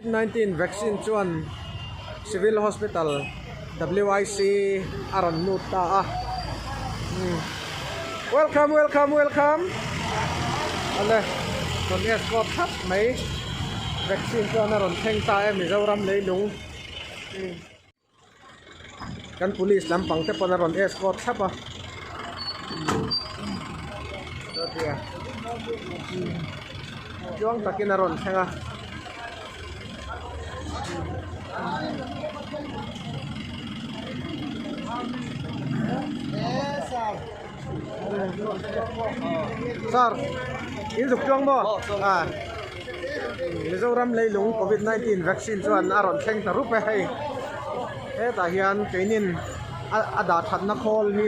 19 vaccine chuan civil hospital WIC aron nuta welcome ale kon escort thap mai vaccine chuan aron theng ta em Mizoram leilung kan police lampang te pon aron escort thap a chuang takin aron thenga sir in dục chuang mo Mizoram leilung COVID-19 vaccine chuan aron thleng ta rupe hei he ta hian keinin ada thatna khol hi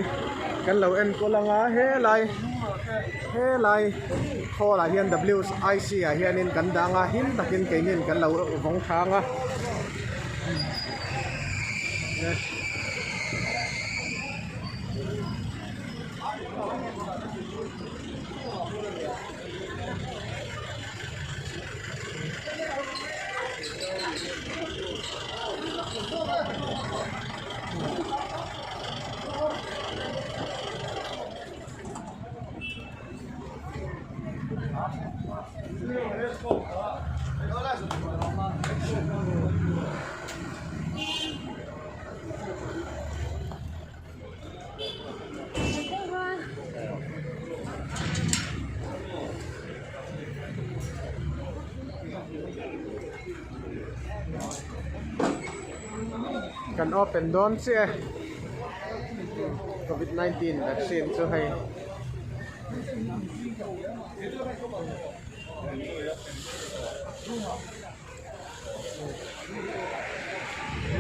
kan lo en ko langa he lai khol a hian WIC a hian in kan danga hin takin keinin kan lo vong thanga kan open don si COVID-19 vaccine so hay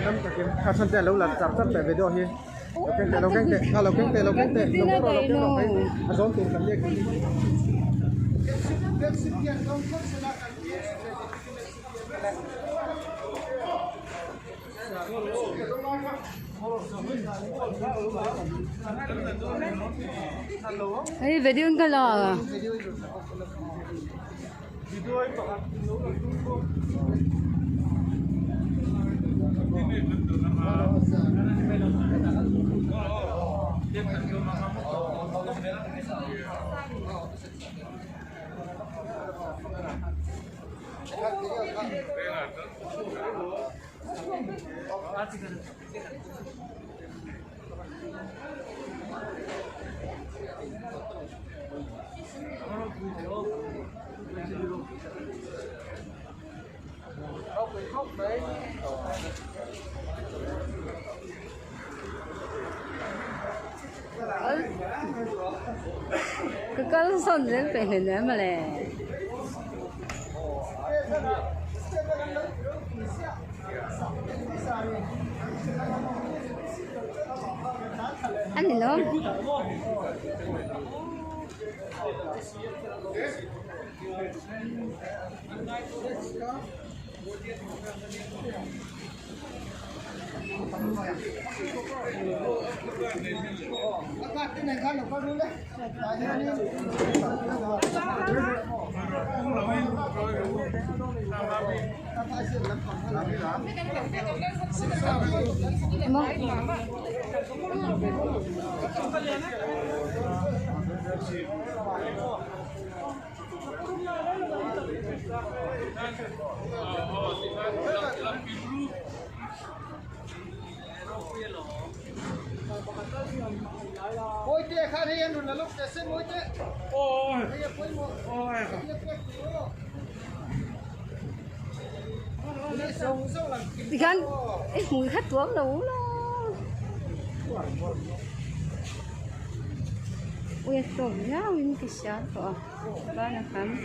năm takin khasan te lo la char char te video hi lo keng te azon tu kan lek Hey, video ka lang. Cái con son rất phải hình nữa mà lẽ. Anh nhìn nó. Môi tê khai thấy em rồi là lúc để xem môi tê. Ôi. Ôi. Thì kan, mùi khách tuấn đủ lo. Ui, tôm nhau in cái sao đó. Ba là khám.